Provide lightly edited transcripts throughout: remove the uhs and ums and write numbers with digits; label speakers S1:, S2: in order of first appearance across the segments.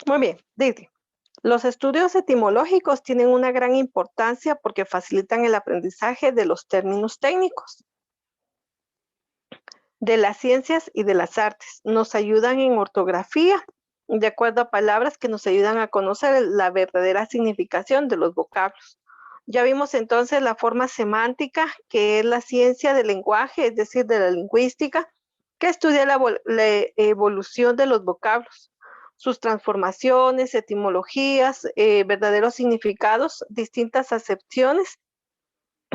S1: Muy bien, dice. Los estudios etimológicos tienen una gran importancia porque facilitan el aprendizaje de los términos técnicos, de las ciencias y de las artes. Nos ayudan en ortografía, de acuerdo a palabras que nos ayudan a conocer la verdadera significación de los vocablos. Ya vimos entonces la forma semántica, que es la ciencia del lenguaje, es decir, de la lingüística, que estudia la evolución de los vocablos, sus transformaciones, etimologías, verdaderos significados, distintas acepciones,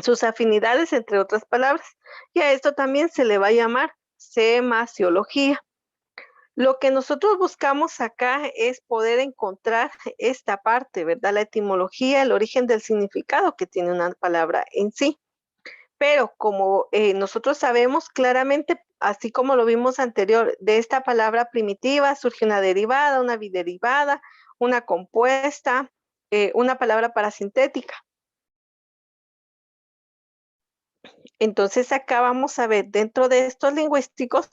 S1: sus afinidades, entre otras palabras. Y a esto también se le va a llamar semasiología. Lo que nosotros buscamos acá es poder encontrar esta parte, ¿verdad? La etimología, el origen del significado que tiene una palabra en sí. Pero como nosotros sabemos claramente, así como lo vimos anterior, de esta palabra primitiva surge una derivada, una biderivada, una compuesta, una palabra parasintética. Entonces acá vamos a ver dentro de estos lingüísticos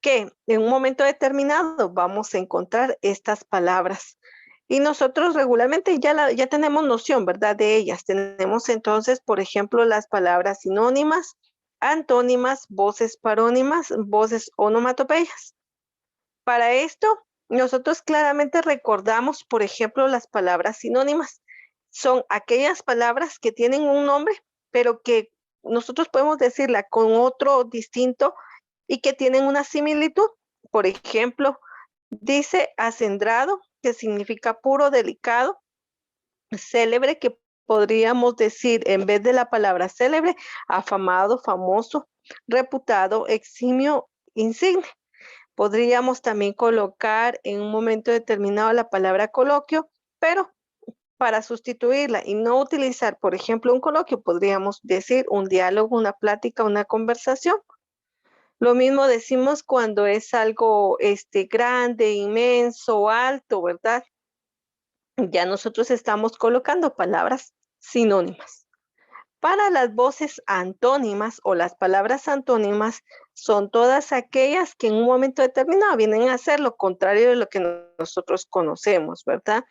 S1: que en un momento determinado vamos a encontrar estas palabras. Y nosotros regularmente ya tenemos noción, ¿verdad? De ellas. Tenemos entonces, por ejemplo, las palabras sinónimas, antónimas, voces parónimas, voces onomatopeyas. Para esto, nosotros claramente recordamos, por ejemplo, las palabras sinónimas. Son aquellas palabras que tienen un nombre, pero que nosotros podemos decirla con otro distinto y que tienen una similitud. Por ejemplo, dice acendrado, que significa puro, delicado, célebre, que podríamos decir en vez de la palabra célebre, afamado, famoso, reputado, eximio, insigne. Podríamos también colocar en un momento determinado la palabra coloquio, pero para sustituirla y no utilizar, por ejemplo, un coloquio, podríamos decir un diálogo, una plática, una conversación. Lo mismo decimos cuando es algo grande, inmenso, alto, ¿verdad? Ya nosotros estamos colocando palabras sinónimas. Para las voces antónimas o las palabras antónimas son todas aquellas que en un momento determinado vienen a ser lo contrario de lo que nosotros conocemos, ¿verdad?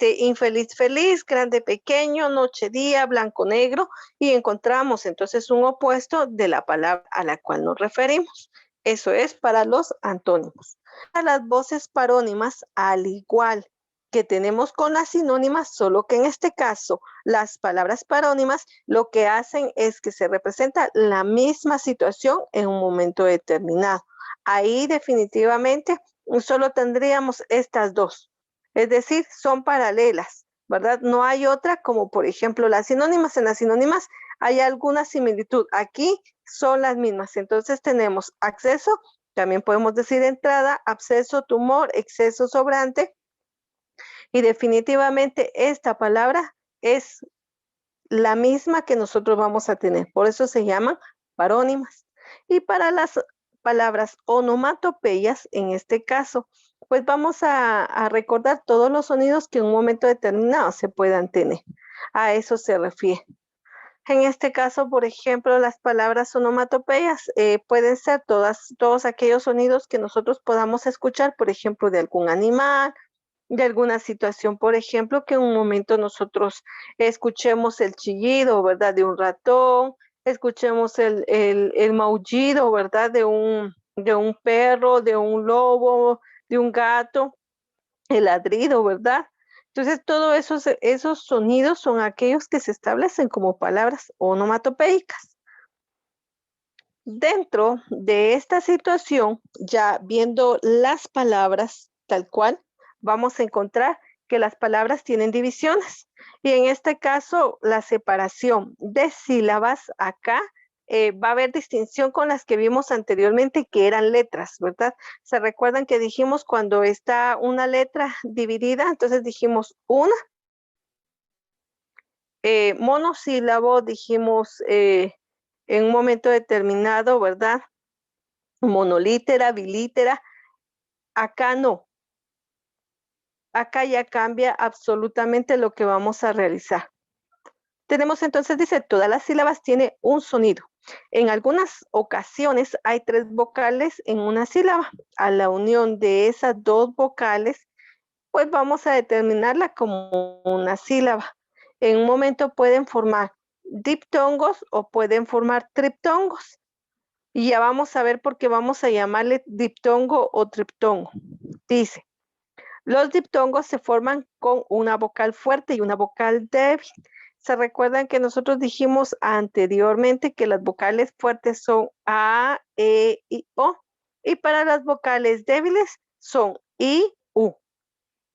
S1: Infeliz, feliz, grande, pequeño, noche, día, blanco, negro, y encontramos entonces un opuesto de la palabra a la cual nos referimos. Eso es para los antónimos. Para las voces parónimas, al igual que tenemos con las sinónimas, solo que en este caso las palabras parónimas lo que hacen es que se representa la misma situación en un momento determinado. Ahí definitivamente solo tendríamos estas dos, es decir, son paralelas, ¿verdad? No hay otra como por ejemplo las sinónimas. En las sinónimas hay alguna similitud. Aquí son las mismas. Entonces tenemos acceso, también podemos decir entrada, absceso, tumor, exceso, sobrante. Y definitivamente esta palabra es la misma que nosotros vamos a tener. Por eso se llaman parónimas. Y para las palabras onomatopeyas, en este caso, pues vamos a recordar todos los sonidos que en un momento determinado se puedan tener. A eso se refiere. En este caso, por ejemplo, las palabras onomatopeyas pueden ser todos aquellos sonidos que nosotros podamos escuchar, por ejemplo, de algún animal, de alguna situación, por ejemplo, que en un momento nosotros escuchemos el chillido, ¿verdad? De un ratón, escuchemos el maullido, ¿verdad? De un perro, de un lobo, de un gato, el ladrido, ¿verdad? Entonces, todos esos sonidos son aquellos que se establecen como palabras onomatopeicas. Dentro de esta situación, ya viendo las palabras tal cual, vamos a encontrar que las palabras tienen divisiones. Y en este caso, la separación de sílabas acá va a haber distinción con las que vimos anteriormente, que eran letras, ¿verdad? ¿Se recuerdan que dijimos cuando está una letra dividida? Entonces dijimos una, monosílabo, dijimos en un momento determinado, ¿verdad? Monolítera, bilítera. Acá no. Acá ya cambia absolutamente lo que vamos a realizar. Tenemos entonces, dice, todas las sílabas tienen un sonido. En algunas ocasiones hay 3 vocales en una sílaba. A la unión de esas 2 vocales pues vamos a determinarla como una sílaba. En un momento pueden formar diptongos o pueden formar triptongos. Y ya vamos a ver por qué vamos a llamarle diptongo o triptongo. Dice, los diptongos se forman con una vocal fuerte y una vocal débil. ¿Se recuerdan que nosotros dijimos anteriormente que las vocales fuertes son A, E y O? Y para las vocales débiles son I, U.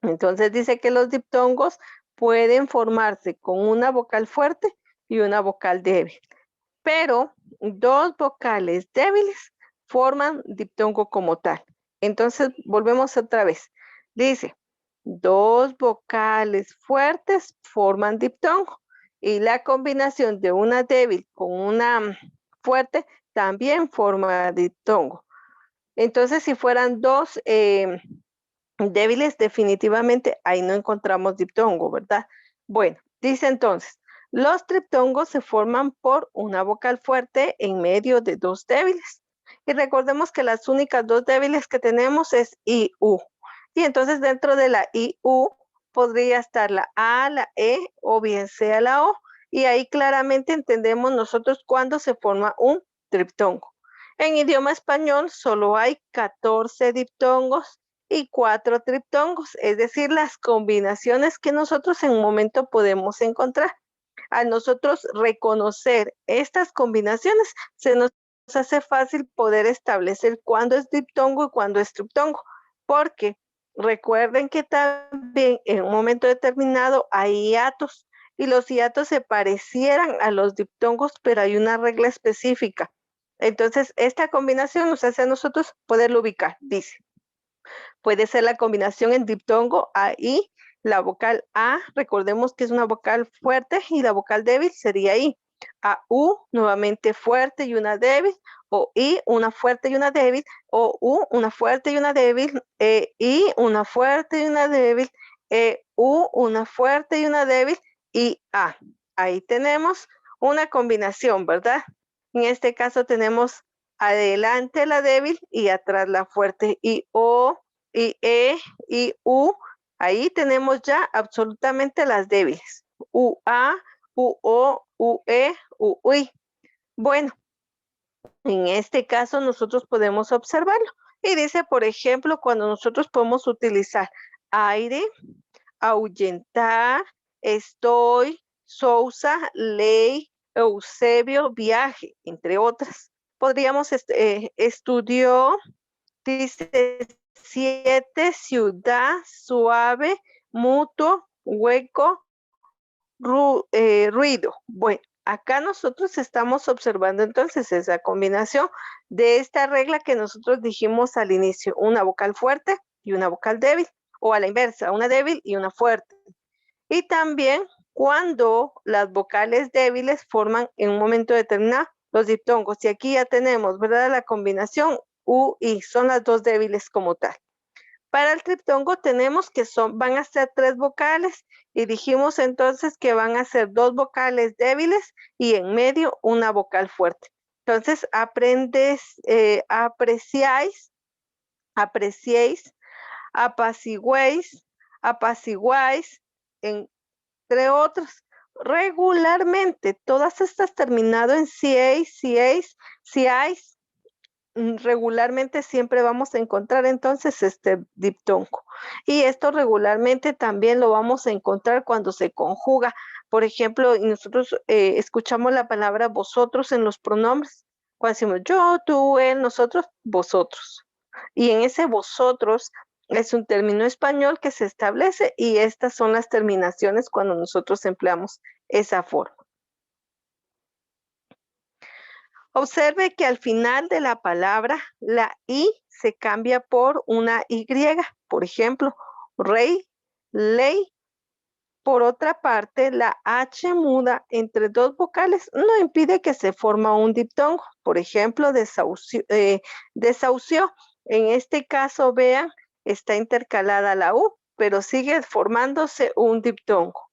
S1: Entonces dice que los diptongos pueden formarse con una vocal fuerte y una vocal débil, pero dos vocales débiles forman diptongo como tal. Entonces volvemos otra vez. Dice, dos vocales fuertes forman diptongo y la combinación de una débil con una fuerte también forma diptongo. Entonces, si fueran dos débiles, definitivamente ahí no encontramos diptongo, ¿verdad? Bueno, dice entonces, los triptongos se forman por una vocal fuerte en medio de dos débiles. Y recordemos que las únicas dos débiles que tenemos es I, U. Y entonces dentro de la I, U podría estar la A, la E o bien sea la O. Y ahí claramente entendemos nosotros cuándo se forma un triptongo. En idioma español solo hay 14 diptongos y 4 triptongos, es decir, las combinaciones que nosotros en un momento podemos encontrar. Al nosotros reconocer estas combinaciones, se nos hace fácil poder establecer cuándo es diptongo y cuándo es triptongo, porque recuerden que también en un momento determinado hay hiatos y los hiatos se parecieran a los diptongos, pero hay una regla específica. Entonces, esta combinación nos hace a nosotros poderlo ubicar, dice. Puede ser la combinación en diptongo ahí, la vocal A, recordemos que es una vocal fuerte y la vocal débil sería I. A U, nuevamente fuerte y una débil, o I, una fuerte y una débil, o U, una fuerte y una débil, I, una fuerte y una débil, U, una fuerte y una débil, y A. Ahí tenemos una combinación, ¿verdad? En este caso tenemos adelante la débil y atrás la fuerte, y O, y E y U, ahí tenemos ya absolutamente las débiles. UA, UO, UE, UI. Bueno, en este caso nosotros podemos observarlo. Y dice, por ejemplo, cuando nosotros podemos utilizar aire, ahuyentar, estoy, Sousa, ley, Eusebio, viaje, entre otras. Podríamos, estudió, dice 7, ciudad, suave, mutuo, hueco, ruido. Bueno, acá nosotros estamos observando entonces esa combinación de esta regla que nosotros dijimos al inicio, una vocal fuerte y una vocal débil, o a la inversa, una débil y una fuerte. Y también cuando las vocales débiles forman en un momento determinado los diptongos. Y aquí ya tenemos, ¿verdad? La combinación U, I, son las dos débiles como tal. Para el triptongo tenemos que van a ser 3 vocales y dijimos entonces que van a ser 2 vocales débiles y en medio una vocal fuerte. Entonces apreciéis, apaciguéis, entre otros. Regularmente, todas estas terminado en ciéis, regularmente siempre vamos a encontrar entonces este diptongo. Y esto regularmente también lo vamos a encontrar cuando se conjuga. Por ejemplo, nosotros escuchamos la palabra vosotros en los pronombres. Cuando decimos yo, tú, él, nosotros, vosotros. Y en ese vosotros es un término español que se establece y estas son las terminaciones cuando nosotros empleamos esa forma. Observe que al final de la palabra la I se cambia por una Y. Por ejemplo, rey, ley. Por otra parte, la H muda entre dos vocales no impide que se forma un diptongo. Por ejemplo, desahució. En este caso, vean, está intercalada la U, pero sigue formándose un diptongo.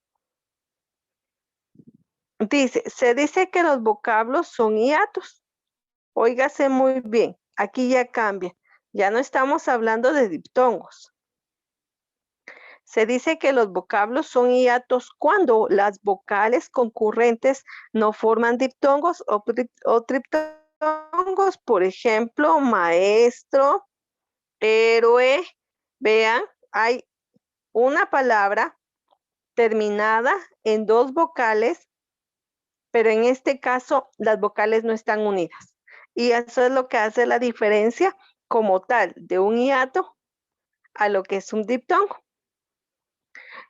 S1: Se dice que los vocablos son hiatos. Óigase muy bien, aquí ya cambia. Ya no estamos hablando de diptongos, Se dice que los vocablos son hiatos cuando las vocales concurrentes no forman diptongos o triptongos. Por ejemplo, maestro, héroe. Vean, hay una palabra terminada en dos vocales, pero en este caso las vocales no están unidas. Y eso es lo que hace la diferencia como tal de un hiato a lo que es un diptongo.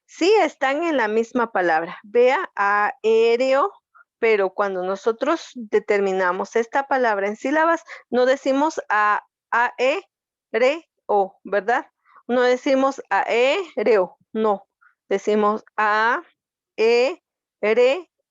S1: Sí están en la misma palabra. Vea, aéreo, pero cuando nosotros determinamos esta palabra en sílabas, no decimos o, ¿verdad? No decimos aéreo, no. Decimos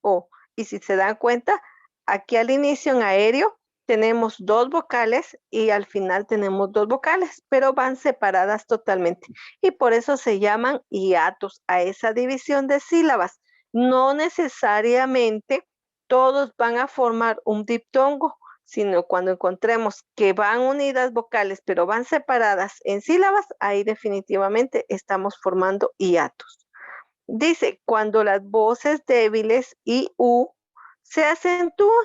S1: o. Y si se dan cuenta, aquí al inicio en aéreo tenemos dos vocales y al final tenemos dos vocales, pero van separadas totalmente y por eso se llaman hiatos a esa división de sílabas. No necesariamente todos van a formar un diptongo, sino cuando encontremos que van unidas vocales, pero van separadas en sílabas, ahí definitivamente estamos formando hiatos. Dice, cuando las voces débiles y u se acentúan,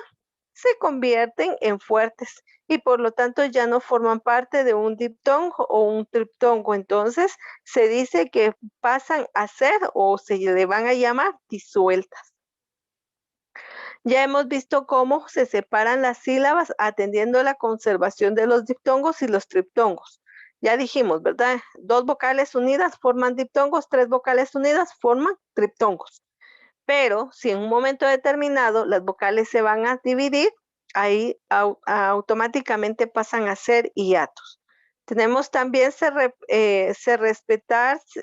S1: se convierten en fuertes y por lo tanto ya no forman parte de un diptongo o un triptongo. Entonces se dice que pasan a ser o se le van a llamar disueltas. Ya hemos visto cómo se separan las sílabas atendiendo a la conservación de los diptongos y los triptongos. Ya dijimos, ¿verdad? Dos vocales unidas forman diptongos, tres vocales unidas forman triptongos. Pero si en un momento determinado las vocales se van a dividir, ahí automáticamente pasan a ser hiatos. Tenemos también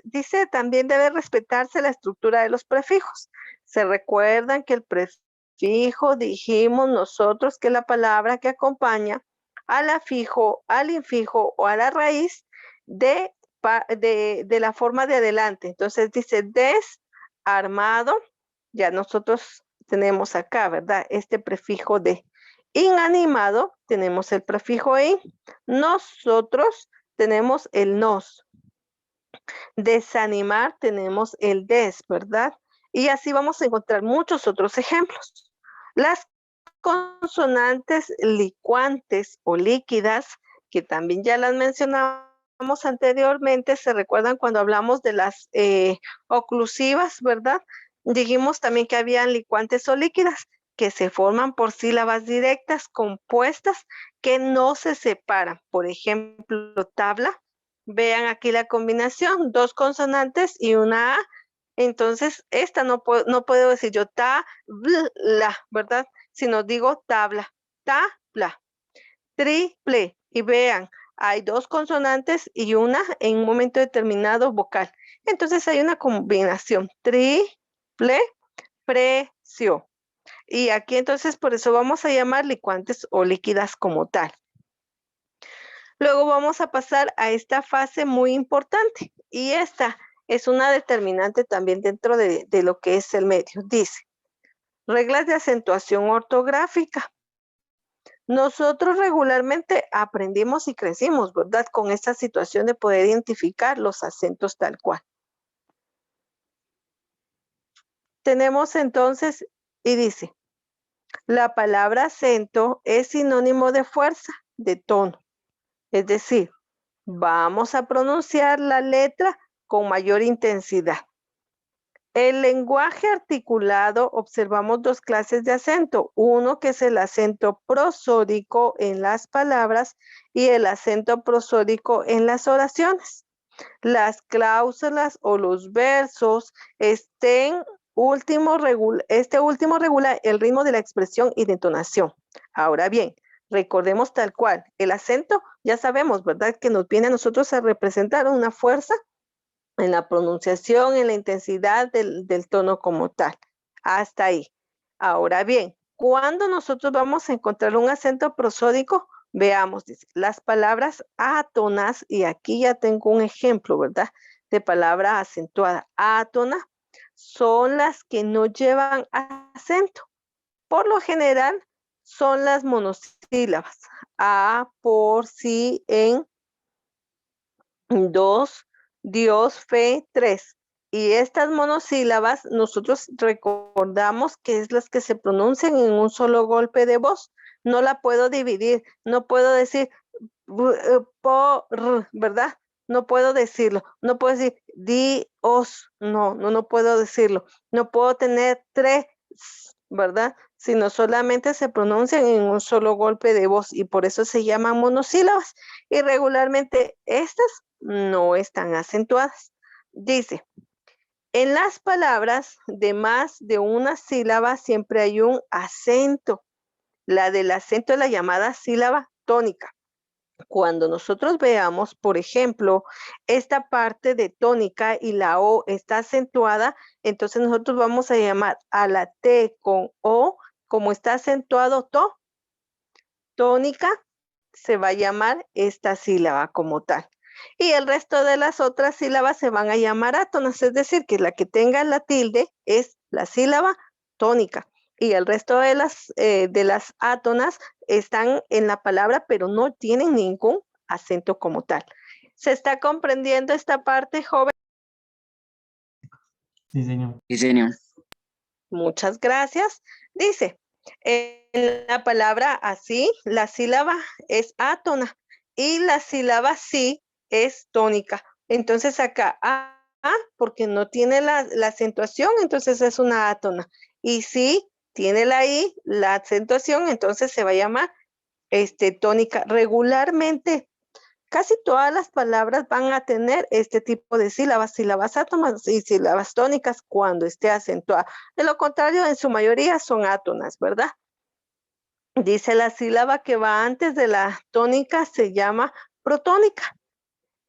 S1: dice también debe respetarse la estructura de los prefijos. Se recuerdan que el prefijo dijimos nosotros que la palabra que acompaña al afijo, al infijo o a la raíz de la forma de adelante. Entonces dice desarmado. Ya nosotros tenemos acá, ¿verdad? Este prefijo de. Inanimado, tenemos el prefijo in. Nosotros tenemos el nos. Desanimar, tenemos el des, ¿verdad? Y así vamos a encontrar muchos otros ejemplos. Las consonantes licuantes o líquidas, que también ya las mencionamos anteriormente, se recuerdan cuando hablamos de las oclusivas, ¿verdad? Dijimos también que habían licuantes o líquidas que se forman por sílabas directas compuestas que no se separan. Por ejemplo, tabla. Vean aquí la combinación, dos consonantes y una A. Entonces, esta no puedo decir yo la, ¿verdad? Sino digo tabla, tabla, triple. Y vean, hay dos consonantes y una en un momento determinado vocal. Entonces hay una combinación, triple, precio. Y aquí entonces por eso vamos a llamar licuantes o líquidas como tal. Luego vamos a pasar a esta fase muy importante y esta es una determinante también dentro de lo que es el medio. Dice, reglas de acentuación ortográfica. Nosotros regularmente aprendimos y crecimos, ¿verdad? Con esta situación de poder identificar los acentos tal cual. Tenemos entonces, y dice, la palabra acento es sinónimo de fuerza, de tono. Es decir, vamos a pronunciar la letra con mayor intensidad. El lenguaje articulado, observamos dos clases de acento. Uno que es el acento prosódico en las palabras y el acento prosódico en las oraciones. Las cláusulas o los versos, este último regula el ritmo de la expresión y de entonación. Ahora bien, recordemos tal cual, el acento, ya sabemos, ¿verdad? Que nos viene a nosotros a representar una fuerza en la pronunciación, en la intensidad del tono como tal. Hasta ahí. Ahora bien, ¿cuándo nosotros vamos a encontrar un acento prosódico? Veamos, dice, las palabras átonas, y aquí ya tengo un ejemplo, ¿verdad? De palabra acentuada. Átona son las que no llevan acento. Por lo general, son las monosílabas. A, por, si, en, dos, Dios, fe, tres. Y estas monosílabas nosotros recordamos que es las que se pronuncian en un solo golpe de voz. No la puedo dividir, no puedo decir por, ¿verdad? No puedo decirlo, no puedo decir Dios, no puedo decirlo. No puedo tener tres, ¿verdad? Sino solamente se pronuncian en un solo golpe de voz y por eso se llaman monosílabas. Y regularmente estas no están acentuadas. Dice, en las palabras de más de una sílaba siempre hay un acento. La del acento es la llamada sílaba tónica. Cuando nosotros veamos, por ejemplo, esta parte de tónica y la O está acentuada, entonces nosotros vamos a llamar a la T con O, como está acentuado to, tónica, se va a llamar esta sílaba como tal. Y el resto de las otras sílabas se van a llamar átonas, es decir, que la que tenga la tilde es la sílaba tónica. Y el resto de las átonas están en la palabra, pero no tienen ningún acento como tal. ¿Se está comprendiendo esta parte, joven?
S2: Sí, señor.
S3: Sí, señor.
S1: Muchas gracias. Dice, en la palabra así, la sílaba es átona y la sílaba sí es tónica. Entonces acá porque no tiene la acentuación, entonces es una átona. Y sí tiene la I, la acentuación, entonces se va a llamar tónica. Regularmente casi todas las palabras van a tener este tipo de sílabas átonas y sílabas tónicas cuando esté acentuada. De lo contrario, en su mayoría son átonas, ¿verdad? Dice la sílaba que va antes de la tónica se llama protónica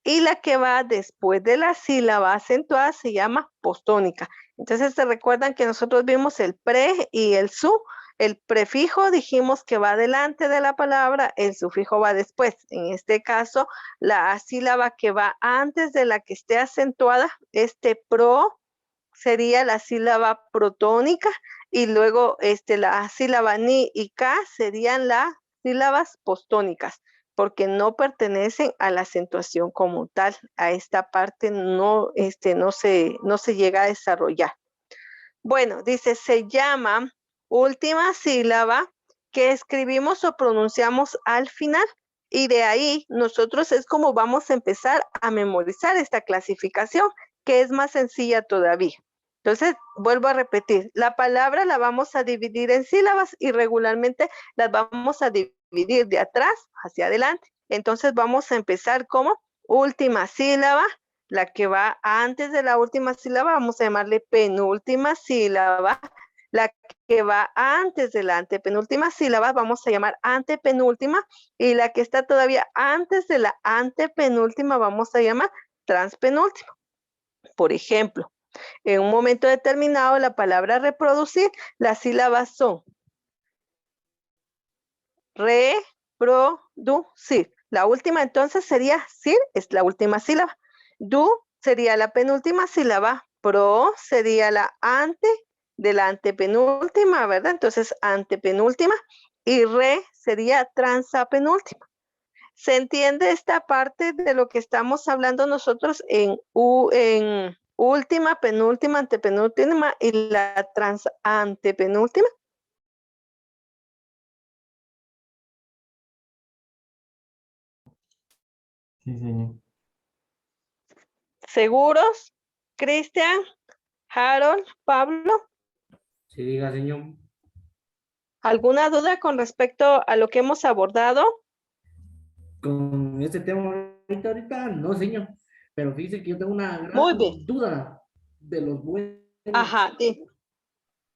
S1: y la que va después de la sílaba acentuada se llama postónica. Entonces, ¿se recuerdan que nosotros vimos el pre y el su? El prefijo dijimos que va delante de la palabra, el sufijo va después. En este caso, la sílaba que va antes de la que esté acentuada, pro, sería la sílaba protónica y luego la sílaba ni y ka serían las sílabas postónicas porque no pertenecen a la acentuación como tal. A esta parte no se llega a desarrollar. Bueno, dice, se llama última sílaba que escribimos o pronunciamos al final. Y de ahí nosotros es como vamos a empezar a memorizar esta clasificación, que es más sencilla todavía. Entonces, vuelvo a repetir, la palabra la vamos a dividir en sílabas y regularmente las vamos a dividir de atrás hacia adelante. Entonces, vamos a empezar como última sílaba, la que va antes de la última sílaba, vamos a llamarle penúltima sílaba. La que va antes de la antepenúltima sílaba, vamos a llamar antepenúltima. Y la que está todavía antes de la antepenúltima, vamos a llamar transpenúltima. Por ejemplo, en un momento determinado, la palabra reproducir, las sílabas son reproducir. La última entonces sería sir, es la última sílaba. Du sería la penúltima sílaba. Pro sería la ante de la antepenúltima, ¿verdad? Entonces, antepenúltima. Y re sería transapenúltima. ¿Se entiende esta parte de lo que estamos hablando nosotros en última, penúltima, antepenúltima y la transantepenúltima?
S2: Sí, señor.
S1: ¿Seguros? Cristian, Harold, Pablo,
S2: Sí, diga, señor.
S1: ¿alguna duda con respecto a lo que hemos abordado?
S2: Con este tema ahorita, no, señor. Pero fíjese que yo tengo una
S1: Muy bien.
S2: gran duda de los buenos.
S1: Ajá,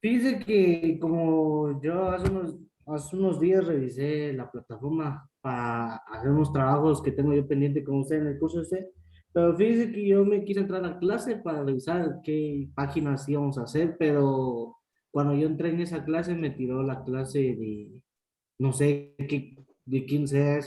S2: Fíjese que como yo hace unos días revisé la plataforma para hacer unos trabajos que tengo yo pendiente con usted en el curso este, pero fíjese que yo me quise entrar a clase para revisar qué páginas íbamos a hacer, pero cuando yo entré en esa clase me tiró la clase de, no sé qué, de quién sea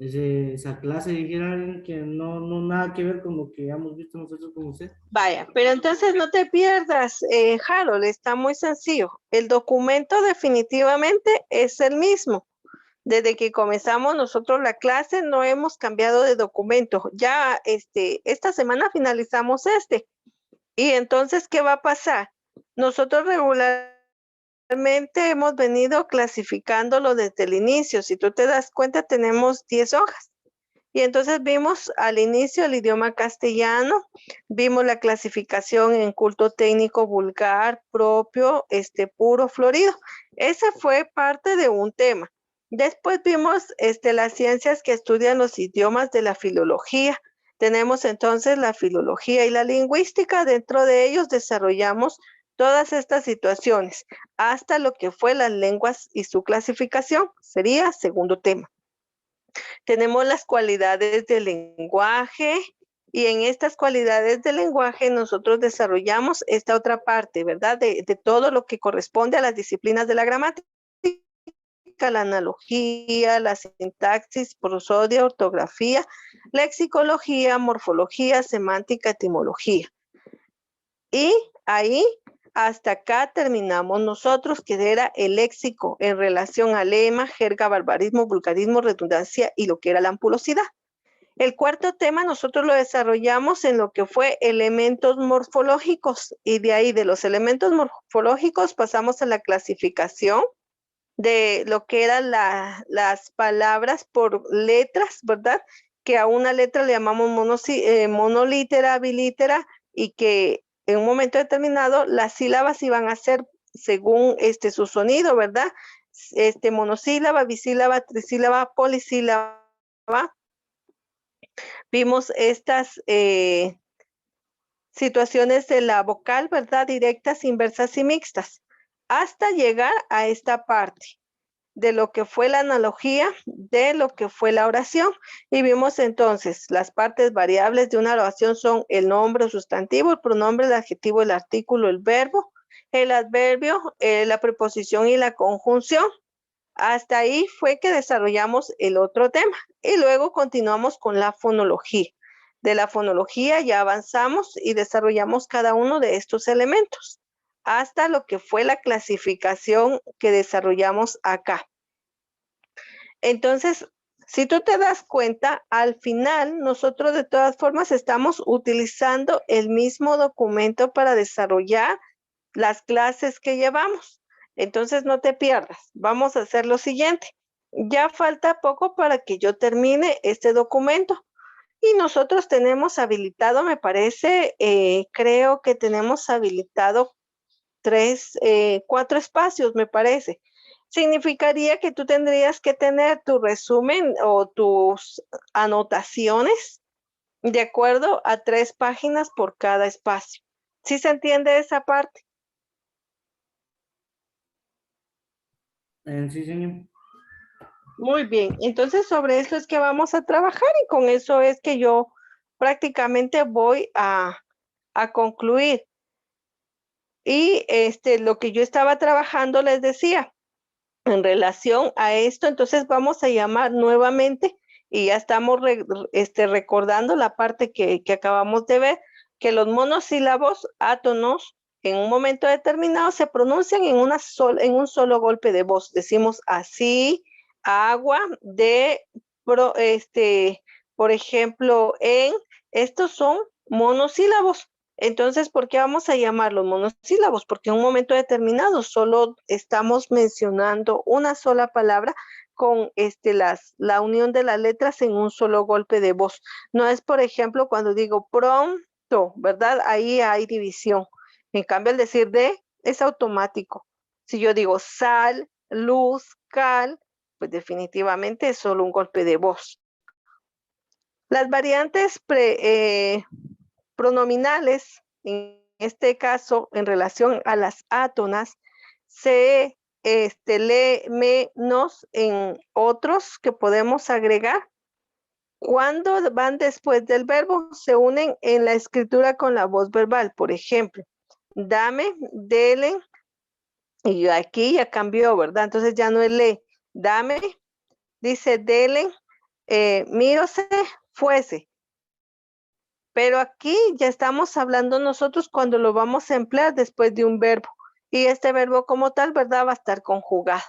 S2: esa clase, dijeron que no nada que ver con lo que hemos visto nosotros con usted.
S1: vaya, pero entonces no te pierdas, Harold, está muy sencillo. El documento definitivamente es el mismo. Desde que comenzamos nosotros la clase no hemos cambiado de documento. Ya esta semana finalizamos este. Y entonces, ¿qué va a pasar? Nosotros regularmente hemos venido clasificándolo desde el inicio. Si tú te das cuenta, tenemos 10 hojas. Y entonces vimos al inicio el idioma castellano, vimos la clasificación en culto técnico vulgar, propio, puro, florido. Ese fue parte de un tema. Después vimos las ciencias que estudian los idiomas de la filología. Tenemos entonces la filología y la lingüística. Dentro de ellos desarrollamos todas estas situaciones hasta lo que fue las lenguas y su clasificación. Sería segundo tema. Tenemos las cualidades del lenguaje y en estas cualidades del lenguaje nosotros desarrollamos esta otra parte, ¿verdad? De todo lo que corresponde a las disciplinas de la gramática, la analogía, la sintaxis, prosodia, ortografía, lexicología, morfología, semántica, etimología. Y ahí hasta acá terminamos nosotros, que era el léxico en relación a lema, jerga, barbarismo, vulgarismo, redundancia y lo que era la ampulosidad. El cuarto tema nosotros lo desarrollamos en lo que fue elementos morfológicos y de ahí de los elementos morfológicos pasamos a la clasificación de lo que eran las palabras por letras, ¿verdad? Que a una letra le llamamos monolítera, bilítera y que en un momento determinado las sílabas iban a ser según su sonido, ¿verdad? Monosílaba, bisílaba, trisílaba, polisílaba. Vimos estas situaciones de la vocal, ¿verdad? Directas, inversas y mixtas, hasta llegar a esta parte de lo que fue la analogía, de lo que fue la oración. Y vimos entonces las partes variables de una oración son el nombre o sustantivo, el pronombre, el adjetivo, el artículo, el verbo, el adverbio, la preposición y la conjunción. Hasta ahí fue que desarrollamos el otro tema y luego continuamos con la fonología. De la fonología ya avanzamos y desarrollamos cada uno de estos elementos hasta lo que fue la clasificación que desarrollamos acá. Entonces, si tú te das cuenta, al final nosotros de todas formas estamos utilizando el mismo documento para desarrollar las clases que llevamos. Entonces, no te pierdas. Vamos a hacer lo siguiente. Ya falta poco para que yo termine este documento. Y nosotros tenemos habilitado, me parece, creo que tenemos habilitado 4 espacios, me parece. Significaría que tú tendrías que tener tu resumen o tus anotaciones de acuerdo a 3 páginas por cada espacio. ¿Sí se entiende esa parte?
S2: Sí, señor.
S1: Muy bien, entonces sobre eso es que vamos a trabajar y con eso es que yo prácticamente voy a concluir. Y lo que yo estaba trabajando les decía, en relación a esto, entonces vamos a llamar nuevamente y ya estamos recordando la parte que acabamos de ver, que los monosílabos átonos en un momento determinado se pronuncian en un solo golpe de voz. Decimos así, agua, por ejemplo, estos son monosílabos. Entonces, ¿por qué vamos a llamarlos monosílabos? Porque en un momento determinado solo estamos mencionando una sola palabra con la unión de las letras en un solo golpe de voz. No es, por ejemplo, cuando digo pronto, ¿verdad? Ahí hay división. En cambio, el decir de es automático. Si yo digo sal, luz, cal, pues definitivamente es solo un golpe de voz. Las variantes pronominales, en este caso, en relación a las átonas, se lee menos en otros que podemos agregar. Cuando van después del verbo, se unen en la escritura con la voz verbal. Por ejemplo, dame, dele, y aquí ya cambió, ¿verdad? Entonces ya no es le, dame, dice dele, mírose, fuese. Pero aquí ya estamos hablando nosotros cuando lo vamos a emplear después de un verbo. Y este verbo como tal, ¿verdad? Va a estar conjugado.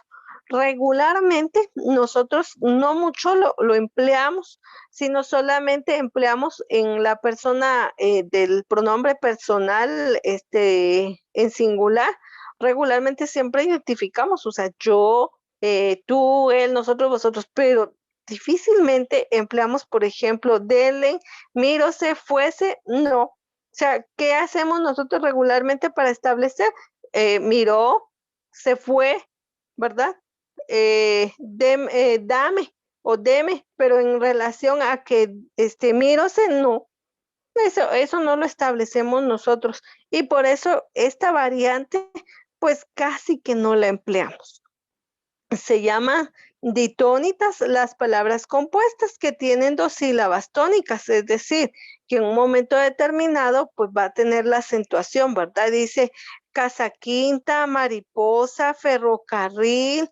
S1: Regularmente nosotros no mucho lo empleamos, sino solamente empleamos en la persona del pronombre personal en singular. Regularmente siempre identificamos, o sea, yo, tú, él, nosotros, vosotros, pero difícilmente empleamos, por ejemplo, dele, mírose, fuese, no. O sea, ¿qué hacemos nosotros regularmente para establecer? Miró, se fue, ¿verdad? Dame o deme, pero en relación a que mírose, no. Eso no lo establecemos nosotros. Y por eso esta variante, pues casi que no la empleamos. Se llama ditónitas las palabras compuestas que tienen dos sílabas tónicas, es decir, que en un momento determinado pues va a tener la acentuación, ¿verdad? Dice casa quinta, mariposa, ferrocarril,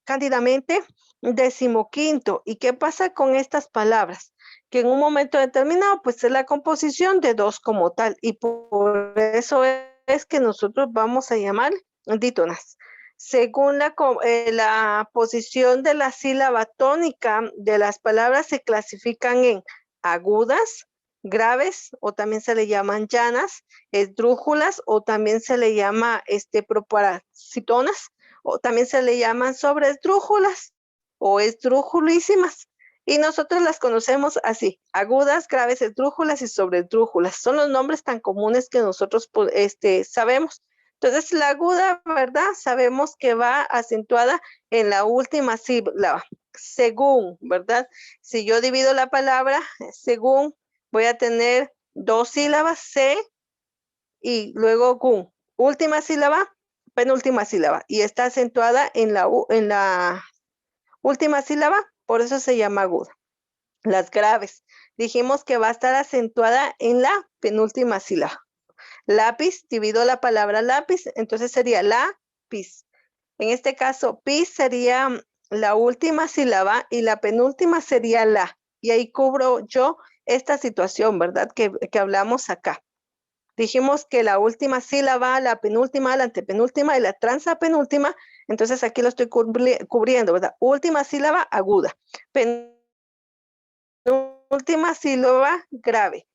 S1: cándidamente, decimoquinto. ¿Y qué pasa con estas palabras? Que en un momento determinado pues es la composición de dos como tal y por eso es que nosotros vamos a llamar dítonas. Según la posición de la sílaba tónica de las palabras se clasifican en agudas, graves o también se le llaman llanas, esdrújulas o también se le llama proparasitonas o también se le llaman sobreesdrújulas o esdrújulísimas. Y nosotros las conocemos así, agudas, graves, esdrújulas y sobreesdrújulas. Son los nombres tan comunes que nosotros sabemos. Entonces, la aguda, ¿verdad? Sabemos que va acentuada en la última sílaba, según, ¿verdad? Si yo divido la palabra según, voy a tener dos sílabas, se y luego gun. Última sílaba, penúltima sílaba. Y está acentuada en la última sílaba, por eso se llama aguda. Las graves, dijimos que va a estar acentuada en la penúltima sílaba. Lápiz, divido la palabra lápiz, entonces sería lápiz. En este caso, pis sería la última sílaba y la penúltima sería la. Y ahí cubro yo esta situación, ¿verdad? Que hablamos acá. Dijimos que la última sílaba, la penúltima, la antepenúltima y la transapenúltima, entonces aquí lo estoy cubriendo, ¿verdad? Última sílaba aguda, penúltima sílaba grave.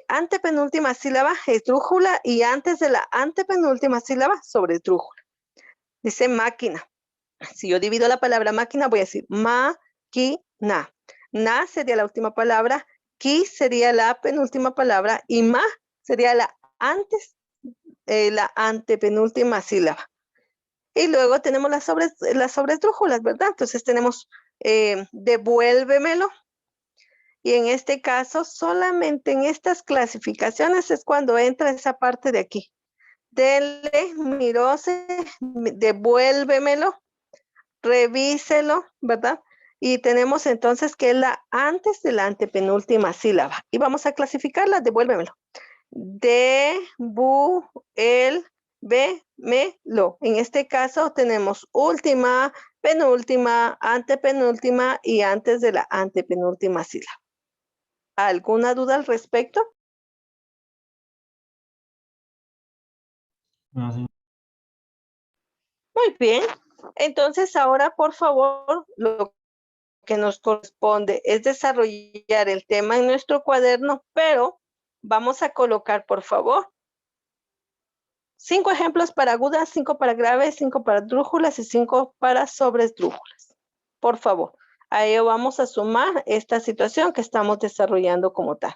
S1: Antepenúltima sílaba esdrújula y antes de la antepenúltima sílaba sobreesdrújula. Dice máquina. Si yo divido la palabra máquina, voy a decir máquina. Na sería la última palabra, ki sería la penúltima palabra y ma sería la antepenúltima sílaba. Y luego tenemos las sobreesdrújulas, ¿verdad? Entonces tenemos devuélvemelo. Y en este caso, solamente en estas clasificaciones es cuando entra esa parte de aquí. Dele, miróse, devuélvemelo, revíselo, ¿verdad? Y tenemos entonces que es la antes de la antepenúltima sílaba. Y vamos a clasificarla, devuélvemelo. Devuélvemelo. En este caso tenemos última, penúltima, antepenúltima y antes de la antepenúltima sílaba. ¿Alguna duda al respecto?
S2: No,
S1: Muy bien. Entonces, ahora, por favor, lo que nos corresponde es desarrollar el tema en nuestro cuaderno, pero vamos a colocar, por favor, 5 ejemplos para agudas, 5 para graves, 5 para esdrújulas y 5 para sobreesdrújulas. Por favor, a ello vamos a sumar esta situación que estamos desarrollando como tal.